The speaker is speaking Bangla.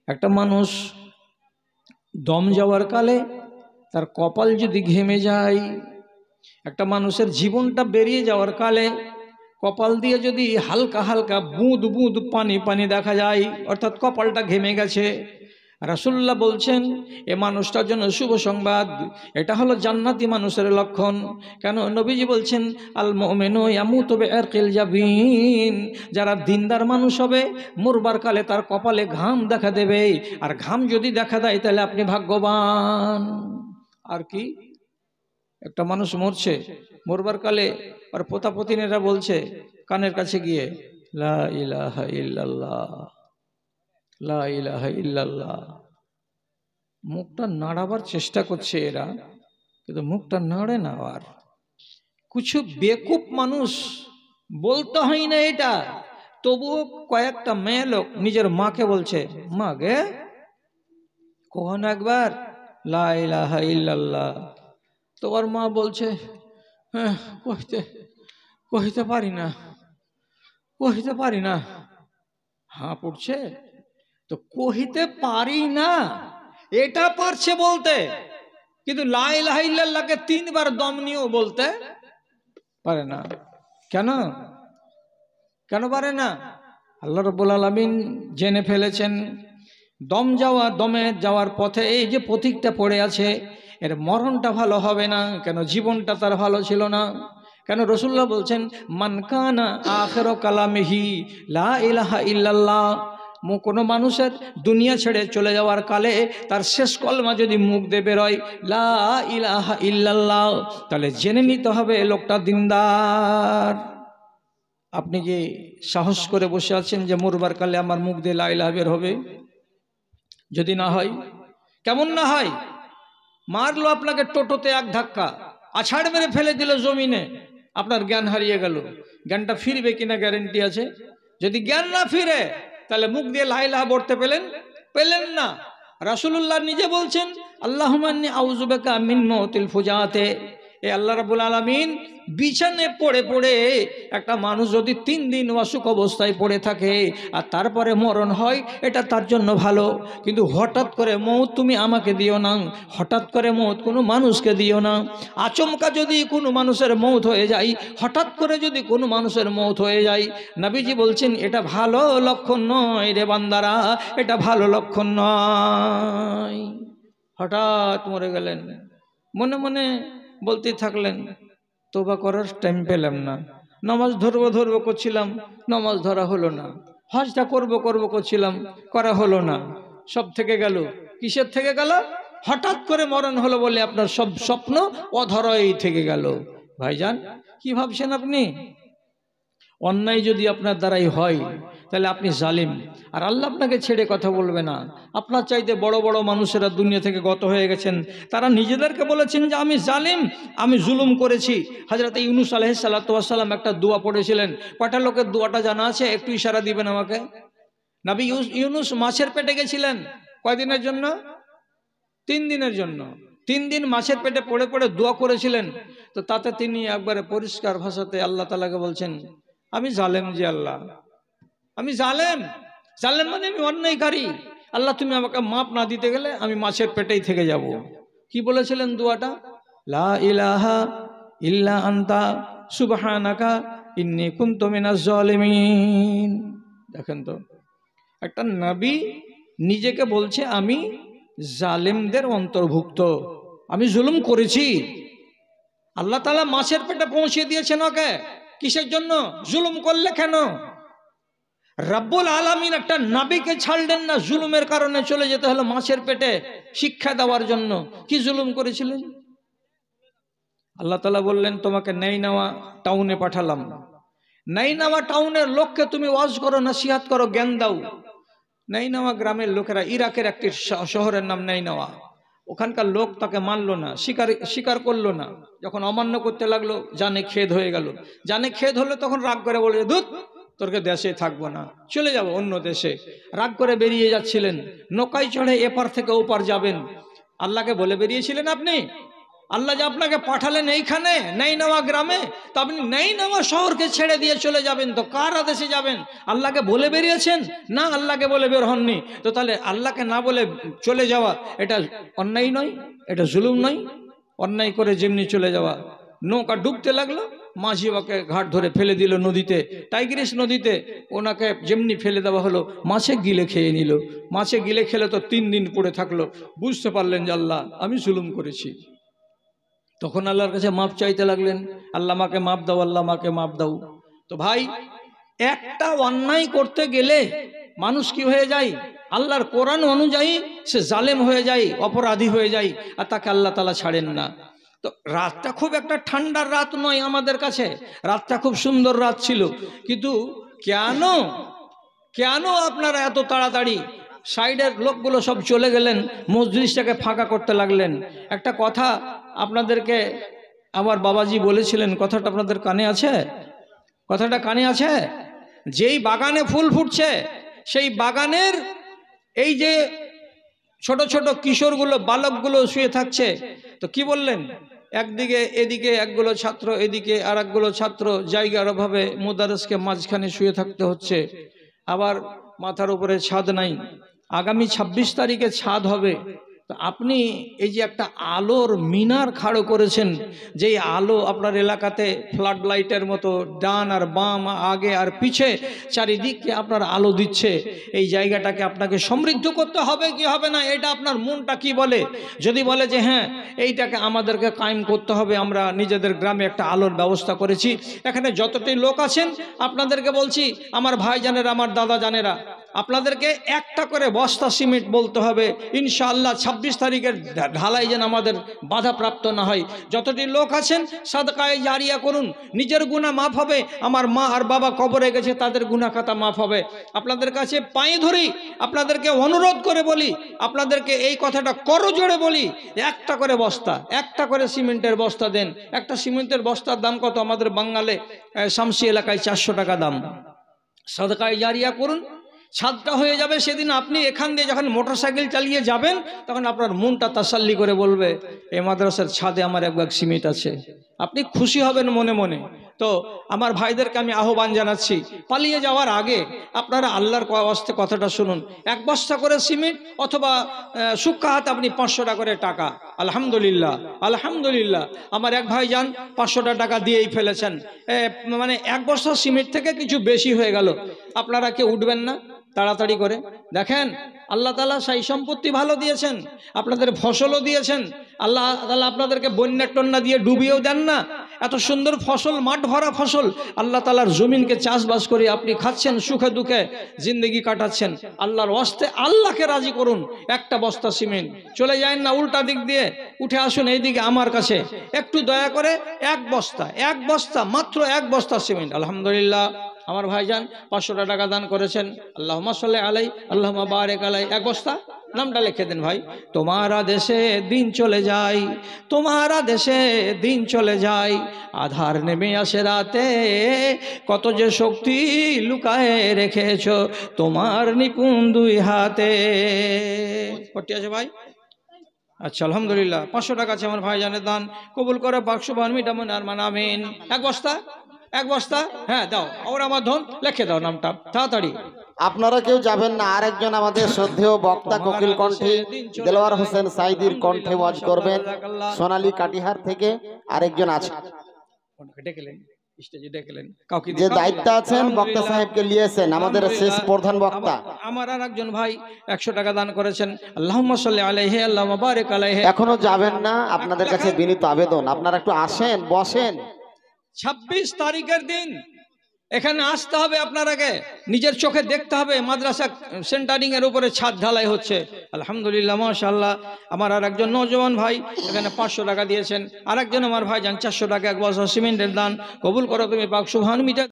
একটা মানুষ দম যাওয়ার কালে তার কপাল যদি ঘেমে যায়, একটা মানুষের জীবনটা বেরিয়ে যাওয়ার কালে কপাল দিয়ে যদি হালকা হালকা বুঁদ বুঁদ পানি পানি দেখা যায়, অর্থাৎ কপালটা ঘেমে গেছে, রাসূলুল্লাহ বলছেন এ মানুষটার জন্য শুভ সংবাদ, এটা হলো জান্নাতি মানুষের লক্ষণ। কেন? নবীজি বলছেন আল মুমিনু ইয়ামুতু বিআরকিল জাবিন, যারা দিনদার মানুষ হবে মরবার কালে তার কপালে ঘাম দেখা দেবে, আর ঘাম যদি দেখা দেয় তাহলে আপনি ভাগ্যবান। আর কি, একটা মানুষ মরছে, মরবার কালে আর পোতাপতিনেরা বলছে কানের কাছে গিয়ে লা ইলাহা ইল্লাল্লাহ, লা ইলাহা ইল্লাল্লাহ। মুখটা নাড়াবার চেষ্টা করছে এরা, কিন্তু মুখটা নাড়ে না। আর কিছু বেকুব মানুষ, বলতে হয় না এটা, তবুও কয়েকটা মেয়ে লোক নিজের মাকে বলছে মা গে কখন একবার লা ইলাহা ইল্লাল্লাহ। তোমার মা বলছে হ্যাঁ কইতে কইতে পারি না, কইতে পারি না। হাঁ পড়ছে তো কহিতে পারি না এটা পারছে বলতে, কিন্তু লা ইলাহা ইল্লাল্লাহকে 3 বার দম নিয়েও বলতে পারে না। কেন? কেন পারে না? আল্লাহ রাব্বুল আলামিন জেনে ফেলেছেন দম যাওয়া, দমে যাওয়ার পথে এই যে পথিকটা পড়ে আছে এর মরণটা ভালো হবে না। কেন? জীবনটা তার ভালো ছিল না। কেন? রাসূলুল্লাহ বলছেন মান কানা আখিরু কালামিহি লা ইলাহা ইল্লাল্লাহ, কোনো মানুষের দুনিয়া ছেড়ে চলে যাওয়ার কালে তার শেষ কলমা যদি মুখ দিয়ে বেরোয় লা ইলাহা ইল্লাল্লাহ, তাহলে জেনে নিতে হবে লোকটা দিনদার। আপনি কি সাহস করে বসে আছেন যে মরবার কালে আমার মুখ দিয়ে লা ইলাহা বের হবে? যদি না হয়, কেমন না হয়, মারলো আপনাকে টোটোতে এক ধাক্কা, আছাড় মেরে ফেলে দিল জমিনে, আপনার জ্ঞান হারিয়ে গেল, জ্ঞানটা ফিরবে কিনা গ্যারেন্টি আছে? যদি জ্ঞান না ফিরে তাহলে মুখ দিয়ে লা ইলাহা বলতে পেলেন না। রাসূলুল্লাহ নিজে বলছেন আল্লাহুম্মা ইন্নী আউযু বিকা মিন মাউতিল ফুজাতে, এ আল্লাহ রাব্বুল আলামিন বিছানায় পড়ে পড়ে একটা মানুষ যদি 3 দিন অসুখ অবস্থায় পড়ে থাকে আর তারপরে মরণ হয় এটা তার জন্য ভালো, কিন্তু হঠাৎ করে মৌত তুমি আমাকে দিও না, হঠাৎ করে মৌত কোনো মানুষকে দিও না। আচমকা যদি কোনো মানুষের মৌত হয়ে যায়, হঠাৎ করে যদি কোনো মানুষের মৌত হয়ে যায়, নবীজি বলছেন এটা ভালো লক্ষণ নয় রে বান্দারা, এটা ভালো লক্ষণ নয়। হঠাৎ মরে গেলেন, মনে মনে বলতে থাকলেন তওবা করার টাইম পেলাম না, নামাজ ধরবো করছিলাম, নামাজ ধরা হলো না, হজটা করবো করছিলাম, করা হলো না, সব থেকে গেল। কিসের থেকে গেল? হঠাৎ করে মরণ হলো বলে আপনার সব স্বপ্ন অধরাই থেকে গেল। ভাইজান কি ভাবছেন আপনি? অন্যায় যদি আপনার দ্বারাই হয় তাহলে আপনি জালিম, আর আল্লাহ আপনাকে ছেড়ে কথা বলবে না। আপনার চাইতে বড় বড় মানুষেরা দুনিয়া থেকে গত হয়ে গেছেন, তারা নিজেদেরকে বলেছেন যে আমি জালিম, আমি জুলুম করেছি। হযরত ইউনূস আলাইহিস সালাতু ওয়াস সালাম একটা দোয়া পড়েছিলেন, কয়টা লোকের দোয়াটা জানা আছে? একটু ইশারা দিবেন আমাকে। নবী ইউনূস মাছের পেটে গেছিলেন, কয়দিনের জন্য? 3 দিনের জন্য। 3 দিন মাছের পেটে পড়ে পড়ে দোয়া করেছিলেন। তো তাতে তিনি একবারে পরিষ্কার ভাষাতে আল্লাহ তাআলাকে বলছেন আমি জালেম, যে আল্লাহ আমি জালেম, জালেম মানে আমি অন্যায়কারী, আল্লাহ তুমি আমাকে মাপ না দিতে গেলে আমি মাছের পেটেই থেকে যাব। কি বলেছিলেন দোয়াটা? লা ইলাহা ইল্লা আনতা সুবহানাকা ইন্নী কুনতু মিনাজ জালিমিন। দেখেন তো, একটা নবী নিজেকে বলছে আমি জালেমদের অন্তর্ভুক্ত, আমি জুলুম করেছি। আল্লাহ তাআলা মাছের পেটে পৌঁছে দিয়েছেন ওকে, কিসের জন্য? জুলুম করলে কেন? রব্বুল আলামিন একটা নবীকে ছাড়লেন না, জুলুমের কারণে চলে যেতে হলো মাছের পেটে শিক্ষা দেওয়ার জন্য। কি জুলুম করেছিলেন? আল্লাহ তাআলা বললেন তোমাকে নাইনাওয়া টাউনে পাঠালাম, নাইনাওয়া টাউনের লোককে তুমি ওয়াজ করো, নসিহত করো, জ্ঞান দাও। নাইনাওয়া গ্রামের লোকেরা, ইরাকের একটি শহরের নাম নাইনাওয়া, ওখানকার লোক তাকে মানলো না, স্বীকার করলো না। যখন অমান্য করতে লাগলো জানে খেদ হয়ে গেল, জানে খেদ হলো তখন রাগ করে বলে ধুত তোরকে দেশে থাকবো না, চলে যাব অন্য দেশে। রাগ করে বেরিয়ে যাচ্ছিলেন, নৌকায় চড়ে এপার থেকে ওপার যাবেন, আল্লাহকে বলে বেরিয়েছিলেন আপনি? আল্লাহ যে আপনাকে পাঠালেন এইখানে নাইনাওয়া গ্রামে, তো আপনি নাইনাওয়া শহরকে ছেড়ে দিয়ে চলে যাবেন, তো কার আদেশে যাবেন? আল্লাহকে বলে বেরিয়েছেন? না, আল্লাহকে বলে বের হননি। তো তাহলে আল্লাহকে না বলে চলে যাওয়া এটা অন্যায় নয়? এটা জুলুম নয়? অন্যায় করে যেমনি চলে যাওয়া। নৌকা ডুবতে লাগলো, মাঝি ওকে ঘাট ধরে ফেলে দিল নদীতে, টাইগ্রিস নদীতে। ওনাকে যেমনি ফেলে দেওয়া হলো, মাছে গিলে খেয়ে নিল। মাছে গিলে খেলে তো 3 দিন পড়ে থাকলো। বুঝতে পারলেন যে আল্লাহ আমি জুলুম করেছি। তখন আল্লাহর কাছে মাপ চাইতে লাগলেন, আল্লাহ আমাকে মাপ দাও, আল্লাহ আমাকে মাপ দাও। তো ভাই, একটা অন্যায় করতে গেলে মানুষ কি হয়ে যায়? আল্লাহর কোরআন অনুযায়ী সে জালেম হয়ে যায়, অপরাধী হয়ে যায়, আর তাকে আল্লাহ তাআলা ছাড়েন না। তো রাতটা খুব একটা ঠান্ডার রাত নয় আমাদের কাছে, রাতটা খুব সুন্দর রাত ছিল। কিন্তু কেন কেন আপনারা এত তাড়াতাড়ি সাইডের লোকগুলো সব চলে গেলেন, মজলিসটাকে ফাঁকা করতে লাগলেন? একটা কথা আপনাদেরকে আমার বাবাজি বলেছিলেন, কথাটা আপনাদের কানে আছে? কথাটা কানে আছে? যেই বাগানে ফুল ফুটছে সেই বাগানের এই যে ছোট ছোট কিশোরগুলো, বালকগুলো শুয়ে থাকছে, তো কি বললেন? একদিকে এদিকে একগুলো ছাত্র, এদিকে আর একগুলো ছাত্র, জায়গার অভাবে মুদাররিসকে মাঝখানে শুয়ে থাকতে হচ্ছে। আবার মাথার উপরে ছাদ নাই। আগামী 26 তারিখে ছাদ হবে। তো আপনি এই যে একটা আলোর মিনার খাড়ো করেছেন, যেই আলো আপনার এলাকাতে ফ্লাড লাইটের মতো ডান আর বাম, আগে আর পিছে চারিদিকে আপনার আলো দিচ্ছে, এই জায়গাটাকে আপনাকে সমৃদ্ধ করতে হবে কি হবে না, এটা আপনার মনটা কি বলে? যদি বলে যে হ্যাঁ, এইটাকে আমাদেরকে কায়েম করতে হবে, আমরা নিজেদের গ্রামে একটা আলোর ব্যবস্থা করেছি, এখানে যতটি লোক আছেন আপনাদেরকে বলছি, আমার ভাইজানেরা, আমার দাদা জানেরা, আপনাদেরকে একটা করে বস্তা সিমেন্ট বলতে হবে, ইনশাআল্লাহ 26 তারিখের ঢালাই যেন আমাদের বাধাপ্রাপ্ত না হয়। যতটি লোক আছেন সাদকায়ে জারিয়া করুন, নিজের গুনাহ মাফ হবে, আমার মা আর বাবা কবরে গেছে তাদের গুনাহ খাতা মাফ হবে। আপনাদের কাছে পায়ে ধরি, আপনাদেরকে অনুরোধ করে বলি, আপনাদেরকে এই কথাটা করজোড়ে বলি, একটা করে বস্তা, একটা করে সিমেন্টের বস্তা দেন। একটা সিমেন্টের বস্তার দাম কত? আমাদের বাঙালে শামসি এলাকায় 400 টাকা দাম। সাদকায়ে জারিয়া করুন, ছাদটা হয়ে যাবে। সেদিন আপনি এখান দিয়ে যখন মোটরসাইকেল চালিয়ে যাবেন, তখন আপনার মনটা তাসাল্লি করে বলবে এই মাদ্রাসার ছাদে আমার এক ব্যাগ সিমেন্ট আছে। আপনি খুশি হবেন মনে মনে। তো আমার ভাইদেরকে আমি আহ্বান জানাচ্ছি, পালিয়ে যাওয়ার আগে আপনারা আল্লাহর ওয়াস্তে কথাটা শুনুন। 1 বস্তা করে সিমেন্ট অথবা সুক্কা হাত আপনি 500 টাকা করে টাকা। আলহামদুলিল্লাহ, আলহামদুলিল্লাহ, আমার এক ভাই যান 500 টাকা দিয়েই ফেলেছেন। মানে 1 বস্তা সিমেন্ট থেকে কিছু বেশি হয়ে গেল। আপনারা কেউ উঠবেন না? তাড়াতাড়ি করে দেখেন, আল্লাহ তাআলা সেই সম্পত্তি ভালো দিয়েছেন, আপনাদের ফসলও দিয়েছেন। আল্লাহ তাআলা আপনাদেরকে বন্যা টন্যা দিয়ে ডুবিয়েও দেন না। এত সুন্দর ফসল, মাঠ ভরা ফসল, আল্লাহ তাআলার জমিনকে চাষবাস করে আপনি খাচ্ছেন, সুখে দুঃখে জিন্দগি কাটাচ্ছেন। আল্লাহর ওয়াস্তে আল্লাহকে রাজি করুন। 1টা বস্তা সিমেন্ট, চলে যায় না উল্টা দিক দিয়ে, উঠে আসুন এইদিকে আমার কাছে, একটু দয়া করে 1 বস্তা, মাত্র 1 বস্তা সিমেন্ট। আলহামদুলিল্লাহ, আমার ভাইজান 500 টাকা দান করেছেন। আল্লাহুম্মা সাল্লি আলাই, আল্লাহুম্মা বারিক আলাই। 1 বস্তা, নামটা লিখে দেন ভাই। তোমারা দেশে দিন চলে যায়, তোমারা দেশে দিন চলে যায়, আধার নেমে আসে রাতে, কত যে শক্তি লুকায়ে রেখেছো তোমার নিপুণ 2 হাতে। কটি আছে ভাই? আচ্ছা, আলহামদুলিল্লাহ, 500 টাকা আছে আমার ভাইজানের দান, কবুল করে বাক্স বান মিটামন আর মানামিন। 1 বস্তা, হ্যাঁ দাও, ওর আমার ধন লিখে দাও, নামটা তাড়াতাড়ি। আপনারা কেউ যাবেন না, আরেকজন আমাদের শ্রদ্ধেয় বক্তা কোকিল কণ্ঠে দেলোয়ার হোসেন সাইদির কণ্ঠে ওয়াজ করবেন সোনালী কাটিহার থেকে। আরেকজন আছে যে দায়িত্ব আছেন, বক্তা সাহেবকে নিয়েছেন, আমাদের শেষ প্রধান বক্তা। আমার আর একজন ভাই 100 টাকা দান করেছেন। আল্লাহুম্মা সাল্লি আলাইহি, আল্লাহুম্মা বারিক আলাইহি। এখনো যাবেন না, আপনাদের কাছে বিনীত আবেদন, আপনারা একটু আসেন, বসেন। 26 তারিখের দিন এখানে আসতে হবে, আপনারাকে নিজের চোখে দেখতে হবে মাদ্রাসা সেন্টারিং এর উপরে ছাদ ঢালাই হচ্ছে। আলহামদুলিল্লাহ, মাশাআল্লাহ। আমার আর একজন নওজওয়ান ভাই এখানে 500 টাকা দিয়েছেন। আর একজন আমার ভাই যান 400 টাকা 1 বস্তা সিমেন্টের দান, কবুল করো তুমি পাক সুবহান মিটা।